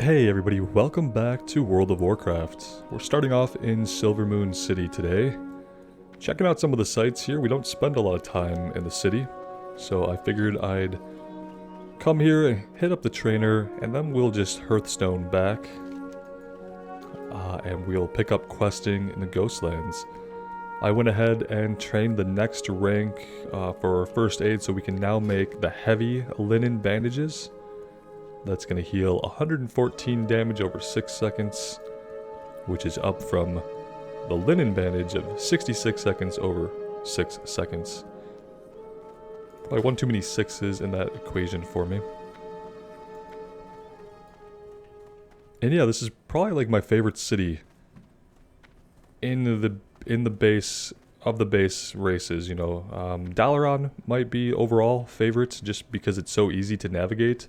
Hey everybody, welcome back to World of Warcraft. We're starting off in Silvermoon City today. Checking out some of the sites here. We don't spend a lot of time in the city, so I figured I'd come here and hit up the trainer, and then we'll just Hearthstone back. And we'll pick up questing in the Ghostlands. I went ahead and trained the next rank for first aid, so we can now make the heavy linen bandages. That's going to heal 114 damage over 6 seconds, which is up from the linen bandage of 66 seconds over 6 seconds. Probably one too many sixes in that equation for me. And yeah, this is probably like my favorite city in the base of the base races, you know. Dalaran might be overall favorite just because it's so easy to navigate.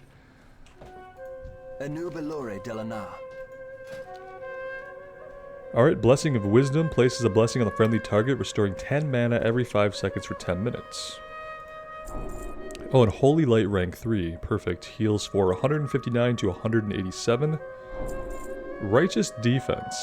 Alright, Blessing of Wisdom places a blessing on the friendly target, restoring 10 mana every 5 seconds for 10 minutes. Oh, and Holy Light rank 3, perfect. Heals for 159 to 187. Righteous Defense.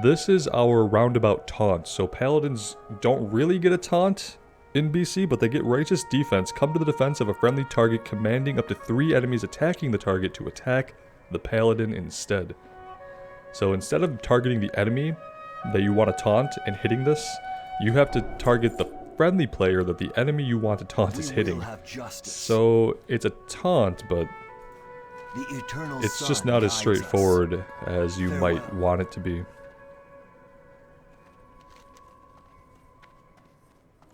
This is our roundabout taunt, so Paladins don't really get a taunt in BC, but they get Righteous Defense. Come to the defense of a friendly target, commanding up to 3 enemies attacking the target to attack the Paladin instead. So instead of targeting the enemy that you want to taunt and hitting this, you have to target the friendly player that the enemy you want to taunt is hitting. So it's a taunt, but it's just not as straightforward as you might want it to be.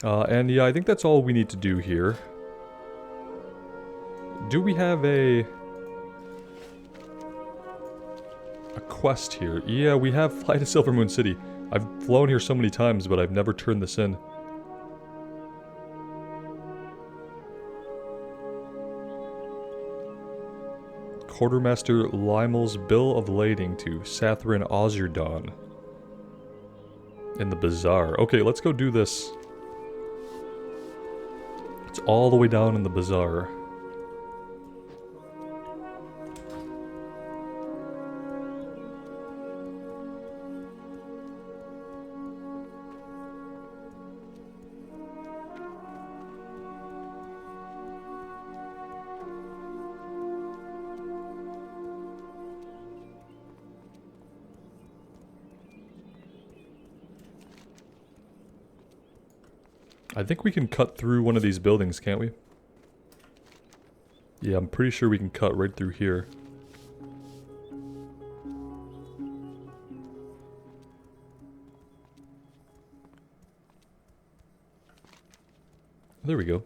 And yeah, I think that's all we need to do here. Do we have a quest here? Yeah, we have Fly to Silvermoon City. I've flown here so many times, but I've never turned this in. Quartermaster Limel's Bill of Lading to Sathrin Ozurdon in the Bazaar. Okay, let's go do this. It's all the way down in the Bazaar. I think we can cut through one of these buildings, can't we? Yeah, I'm pretty sure we can cut right through here. There we go.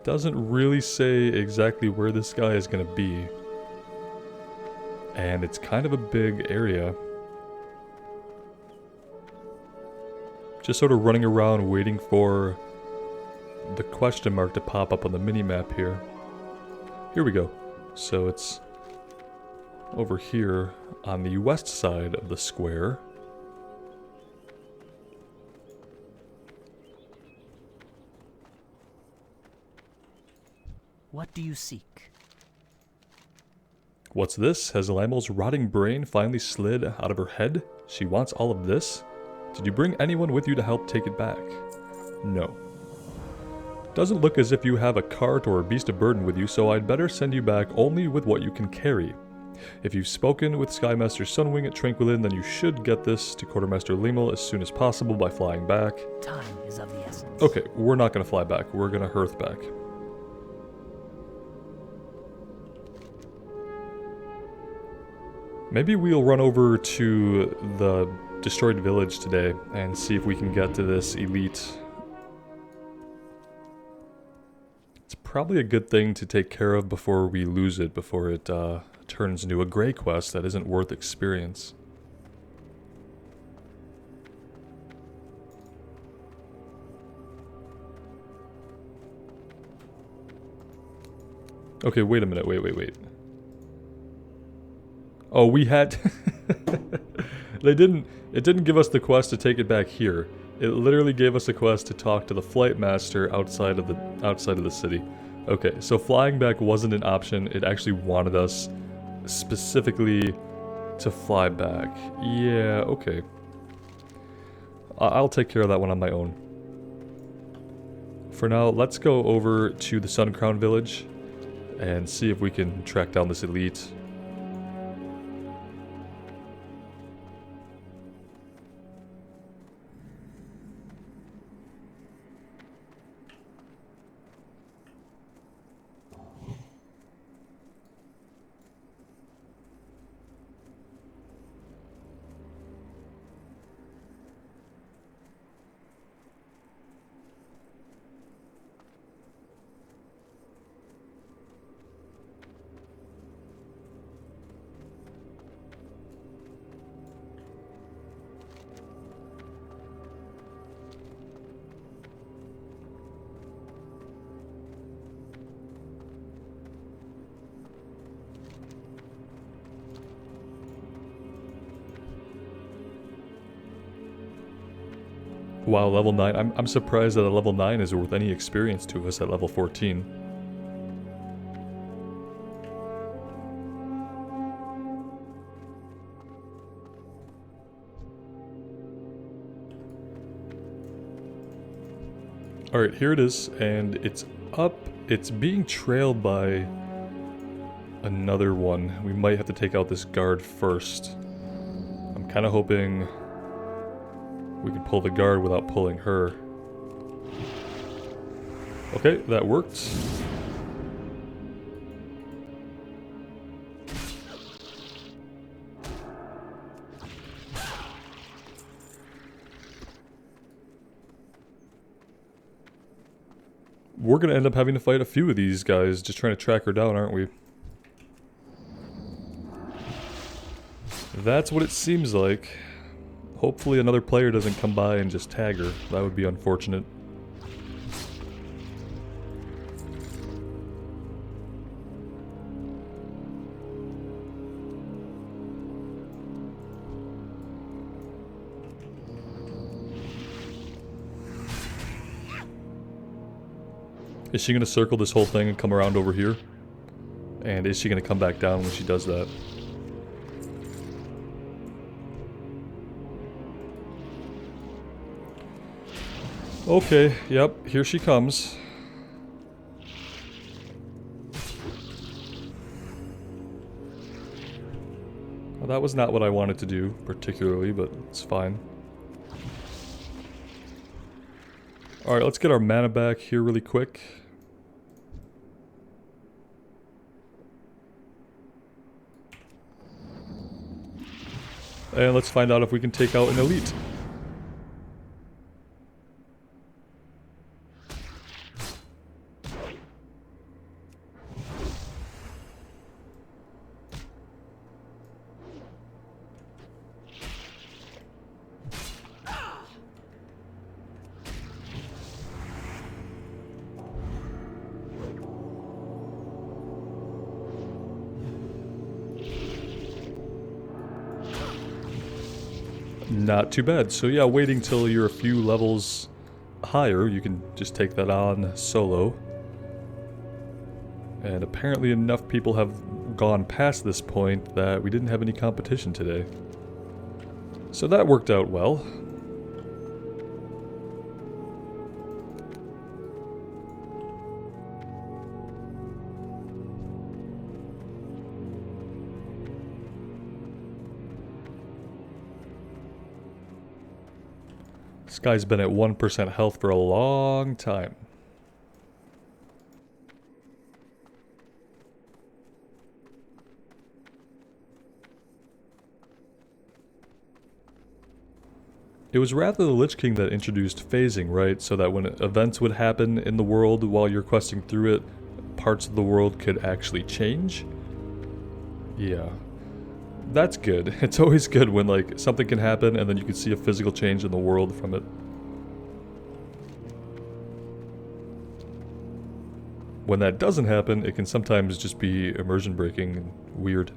Doesn't really say exactly where this guy is going to be. And it's kind of a big area. Just sort of running around waiting for the question mark to pop up on the mini-map here. Here we go. So it's over here on the west side of the square. What do you seek? What's this? Has Limel's rotting brain finally slid out of her head? She wants all of this? Did you bring anyone with you to help take it back? No. Doesn't look as if you have a cart or a beast of burden with you, so I'd better send you back only with what you can carry. If you've spoken with Skymaster Sunwing at Tranquillin, then you should get this to Quartermaster Limal as soon as possible by flying back. Time is of the essence. Okay, we're not going to fly back. We're going to hearth back. Maybe we'll run over to the destroyed village today and see if we can get to this elite. It's probably a good thing to take care of before we lose it, before it turns into a gray quest that isn't worth experience. Okay, wait a minute, wait. Oh, we had... it didn't give us the quest to take it back here. It literally gave us a quest to talk to the flight master outside of the city. Okay, so flying back wasn't an option. It actually wanted us specifically to fly back. Yeah, okay. I'll take care of that one on my own. For now, let's go over to the Sun Crown village and see if we can track down this elite. Wow, level 9. I'm surprised that a level 9 is worth any experience to us at level 14. Alright, here it is, and it's up. It's being trailed by another one. We might have to take out this guard first. I'm kind of hoping we could pull the guard without pulling her. Okay, that worked. We're gonna end up having to fight a few of these guys just trying to track her down, aren't we? That's what it seems like. Hopefully another player doesn't come by and just tag her. That would be unfortunate. Is she gonna circle this whole thing and come around over here? And is she gonna come back down when she does that? Okay, yep, here she comes. Well, that was not what I wanted to do, particularly, but it's fine. Alright, let's get our mana back here really quick. And let's find out if we can take out an elite. Not too bad. So yeah, waiting till you're a few levels higher, you can just take that on solo. And apparently enough people have gone past this point that we didn't have any competition today. So that worked out well. This guy's been at 1% health for a long time. It was rather the Lich King that introduced phasing, right? So that when events would happen in the world while you're questing through it, parts of the world could actually change. Yeah. That's good. It's always good when, like, something can happen and then you can see a physical change in the world from it. When that doesn't happen, it can sometimes just be immersion breaking and weird.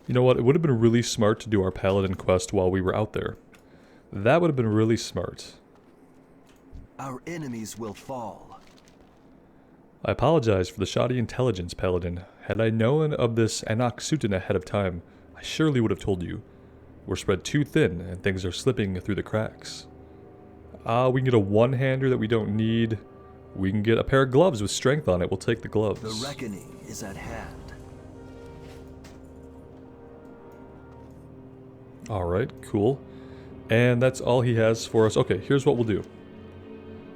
You know what, it would have been really smart to do our Paladin quest while we were out there. That would have been really smart. Our enemies will fall. I apologize for the shoddy intelligence, Paladin. Had I known of this Anok-Sutin ahead of time, I surely would have told you. We're spread too thin, and things are slipping through the cracks. We can get a one-hander that we don't need. We can get a pair of gloves with strength on it. We'll take the gloves. The reckoning is at hand. Alright, cool. And that's all he has for us. Okay, here's what we'll do.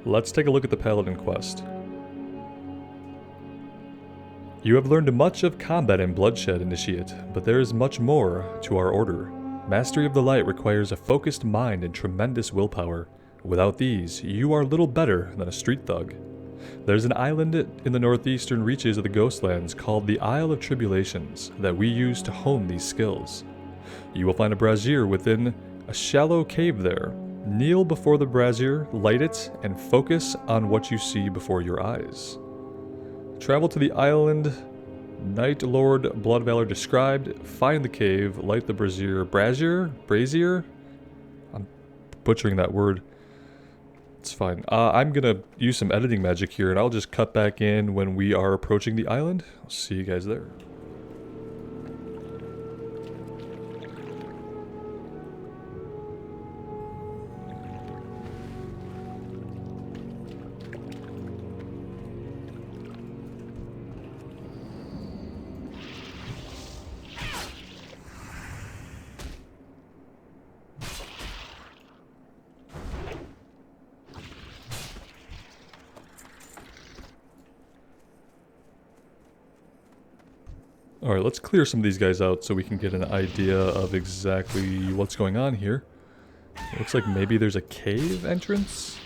Let's take a look at the Paladin quest. You have learned much of combat and bloodshed, Initiate, but there is much more to our order. Mastery of the light requires a focused mind and tremendous willpower. Without these, you are little better than a street thug. There's an island in the northeastern reaches of the Ghostlands called the Isle of Tribulations that we use to hone these skills. You will find a brazier within a shallow cave there. Kneel before the brazier, light it, and focus on what you see before your eyes. Travel to the island Night Lord Bloodvalor described. Find the cave, light the brazier. Brazier? I'm butchering that word. It's fine. I'm gonna use some editing magic here, and I'll just cut back in when we are approaching the island. I'll see you guys there. Alright, let's clear some of these guys out so we can get an idea of exactly what's going on here. It looks like maybe there's a cave entrance?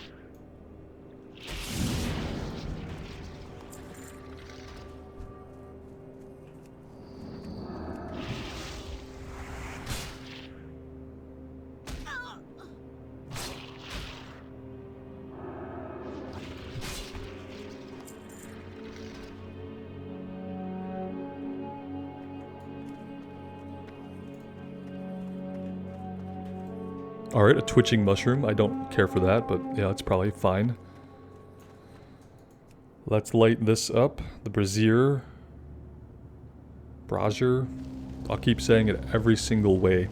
Alright, a twitching mushroom. I don't care for that, but yeah, it's probably fine. Let's light this up. The brazier. Brazier. I'll keep saying it every single way.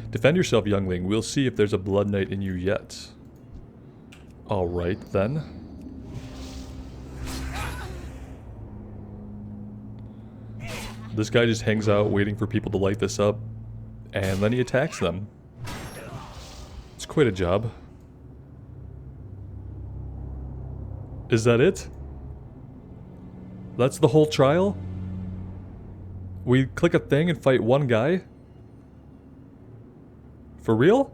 Defend yourself, youngling. We'll see if there's a blood knight in you yet. Alright, then. This guy just hangs out waiting for people to light this up, and then he attacks them. It's quite a job. Is that it? That's the whole trial? We click a thing and fight one guy? For real?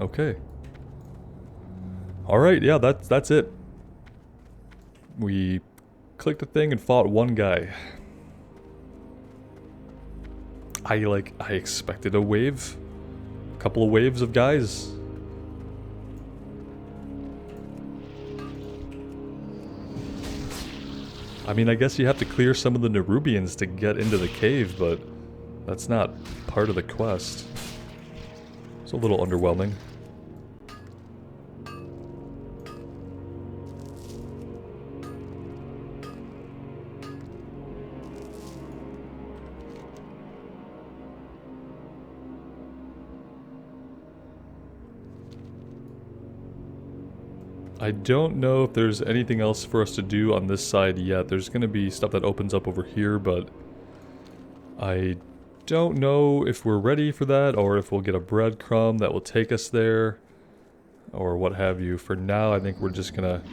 Okay. Alright, yeah, that's it. We clicked the thing and fought one guy. I expected a wave. A couple of waves of guys. I mean, I guess you have to clear some of the Nerubians to get into the cave, but that's not part of the quest. It's a little underwhelming. I don't know if there's anything else for us to do on this side yet. There's going to be stuff that opens up over here, but I don't know if we're ready for that or if we'll get a breadcrumb that will take us there or what have you. For now, I think we're just going to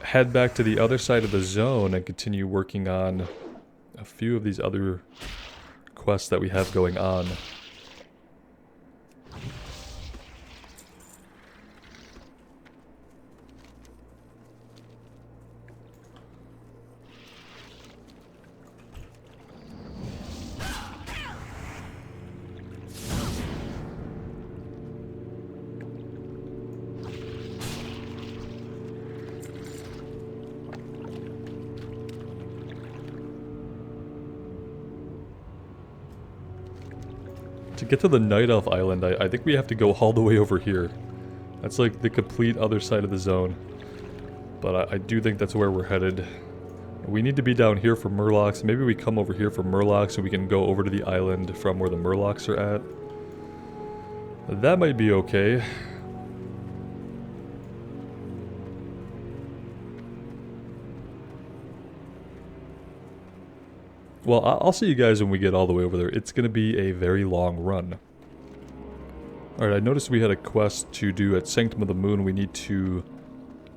head back to the other side of the zone and continue working on a few of these other quests that we have going on. To get to the Night Elf Island, I think we have to go all the way over here. That's like the complete other side of the zone. But I do think that's where we're headed. We need to be down here for Murlocs. Maybe we come over here for Murlocs and we can go over to the island from where the Murlocs are at. That might be okay. Well, I'll see you guys when we get all the way over there. It's going to be a very long run. Alright, I noticed we had a quest to do at Sanctum of the Moon. We need to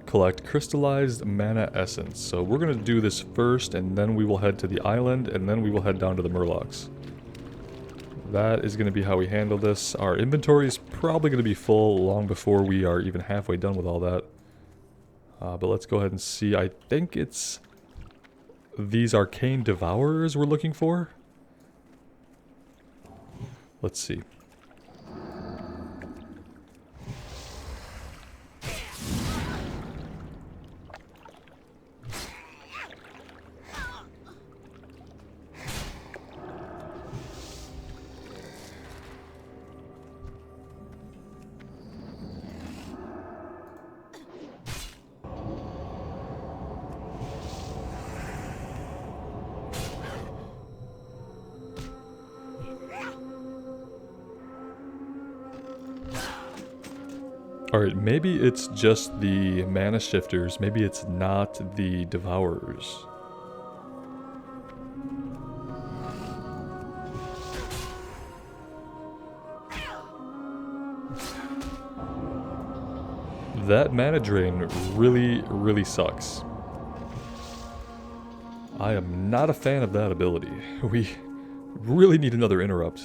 collect crystallized mana essence. So we're going to do this first, and then we will head to the island, and then we will head down to the Murlocs. That is going to be how we handle this. Our inventory is probably going to be full long before we are even halfway done with all that. But let's go ahead and see. I think it's these arcane devourers we're looking for. Let's see. Alright, maybe it's just the mana shifters. Maybe it's not the devourers. That mana drain really sucks. I am not a fan of that ability. We really need another interrupt.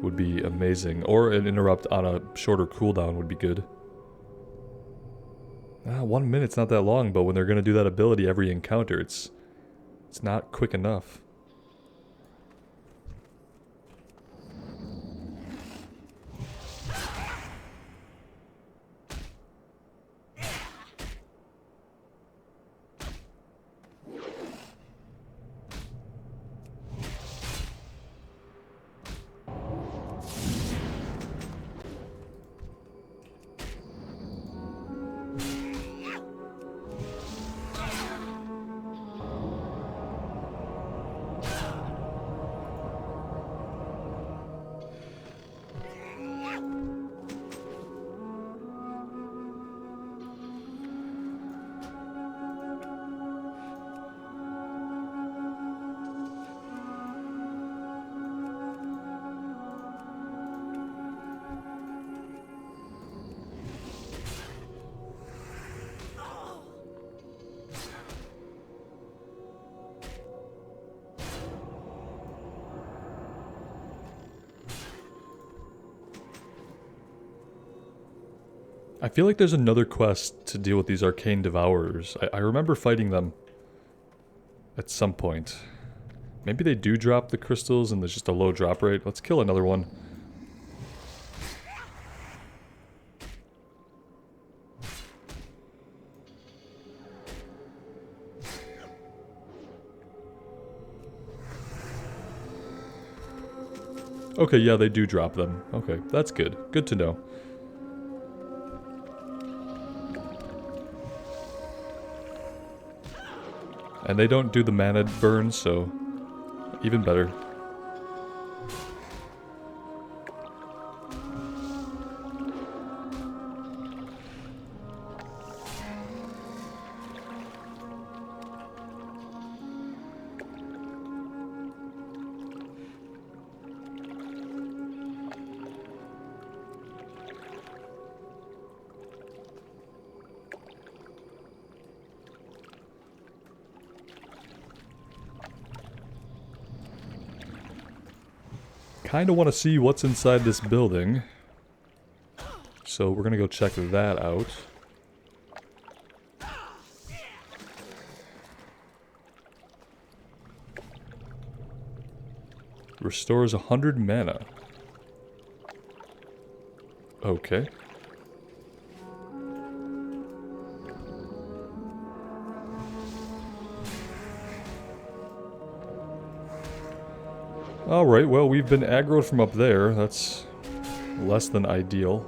Would be amazing. Or an interrupt on a shorter cooldown would be good. 1 minute's not that long, but when they're going to do that ability every encounter, it's not quick enough. I feel like there's another quest to deal with these arcane devourers. I remember fighting them at some point. Maybe they do drop the crystals and there's just a low drop rate. Let's kill another one. Okay, yeah, they do drop them. Okay, that's good. Good to know. And they don't do the mana burn, so even better. kind of want to see what's inside this building. So we're going to go check that out. Restores 100 mana. Okay. Alright, well, we've been aggroed from up there. That's less than ideal.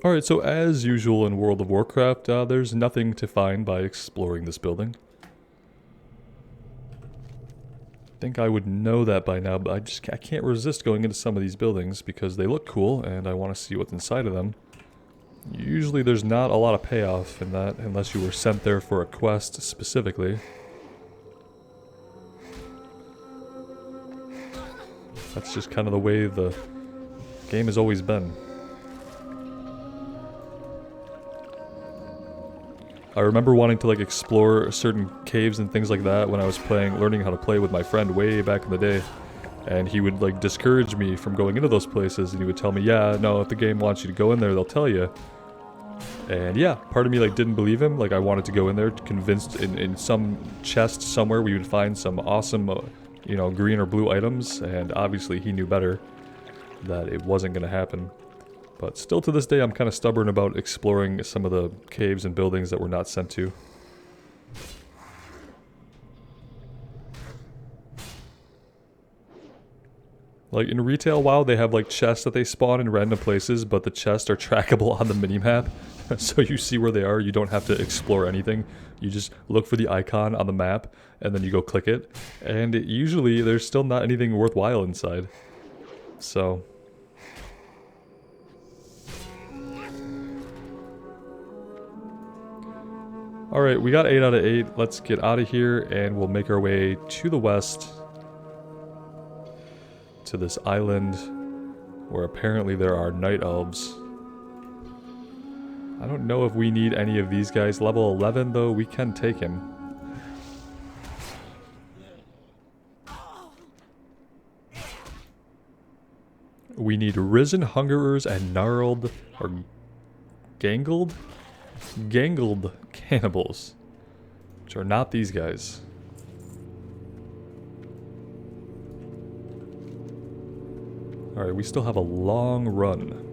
Alright, so as usual in World of Warcraft, there's nothing to find by exploring this building. I think I would know that by now, but I can't resist going into some of these buildings because they look cool and I want to see what's inside of them. Usually there's not a lot of payoff in that, unless you were sent there for a quest specifically. That's just kind of the way the game has always been. I remember wanting to like explore certain caves and things like that when I was learning how to play with my friend way back in the day. And he would like discourage me from going into those places, and he would tell me, yeah, no, if the game wants you to go in there, they'll tell you. And yeah, part of me like didn't believe him. Like I wanted to go in there, convinced in some chest somewhere we would find some awesome, you know, green or blue items. And obviously he knew better that it wasn't going to happen. But still to this day, I'm kind of stubborn about exploring some of the caves and buildings that we're not sent to. Like in retail WoW, they have like chests that they spawn in random places, but the chests are trackable on the minimap. So you see where they are, you don't have to explore anything. You just look for the icon on the map, and then you go click it. And usually there's still not anything worthwhile inside. So... Alright, we got 8 out of 8. Let's get out of here and we'll make our way to the west. To this island where apparently there are night elves. I don't know if we need any of these guys. Level 11 though, we can take him. We need risen hungerers and gnarled or gangled cannibals, which are not these guys. Alright, we still have a long run.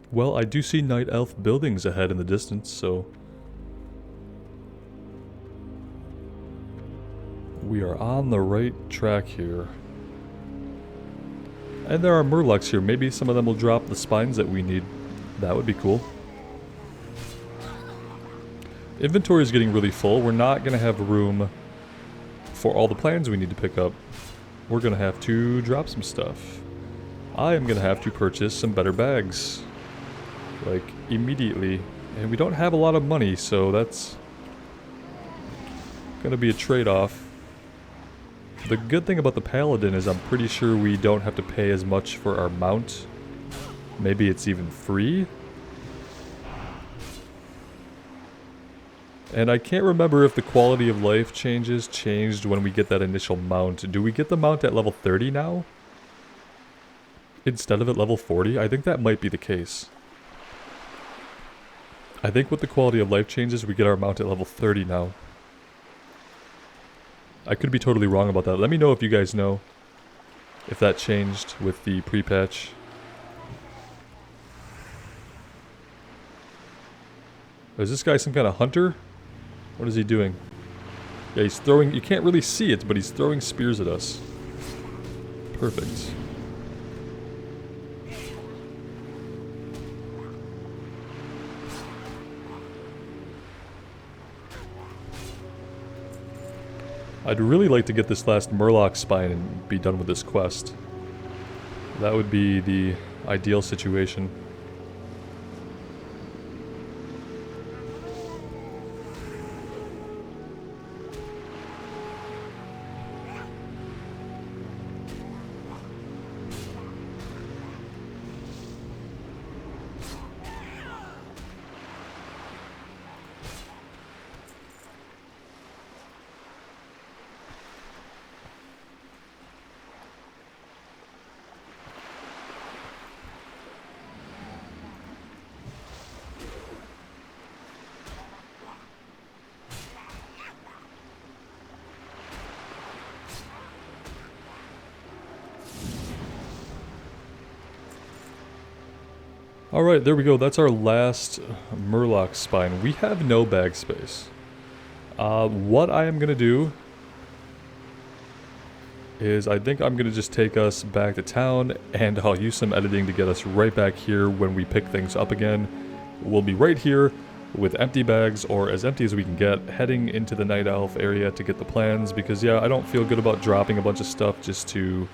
Well, I do see night elf buildings ahead in the distance, so... we are on the right track here. And there are murlocs here. Maybe some of them will drop the spines that we need. That would be cool. Inventory is getting really full. We're not going to have room for all the plans we need to pick up. We're going to have to drop some stuff. I am going to have to purchase some better bags. Like, immediately. And we don't have a lot of money, so that's gonna be a trade-off. The good thing about the Paladin is I'm pretty sure we don't have to pay as much for our mount. Maybe it's even free? And I can't remember if the quality of life changed when we get that initial mount. Do we get the mount at level 30 now? Instead of at level 40? I think that might be the case. I think with the quality of life changes, we get our mount at level 30 now. I could be totally wrong about that. Let me know if you guys know if that changed with the pre-patch. Is this guy some kind of hunter? What is he doing? Yeah, he's throwing... You can't really see it, but he's throwing spears at us. Perfect. I'd really like to get this last Murloc spine and be done with this quest. That would be the ideal situation. Alright, there we go. That's our last Murloc spine. We have no bag space. What I am going to do is I think I'm going to just take us back to town, and I'll use some editing to get us right back here when we pick things up again. We'll be right here with empty bags, or as empty as we can get, heading into the Night Elf area to get the plans, because yeah, I don't feel good about dropping a bunch of stuff just to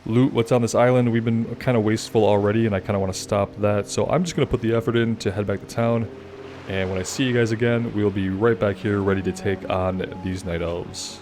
loot what's on this island. We've been kind of wasteful already, and I kind of want to stop that. So I'm just going to put the effort in to head back to town. And when I see you guys again, we'll be right back here ready to take on these Night Elves.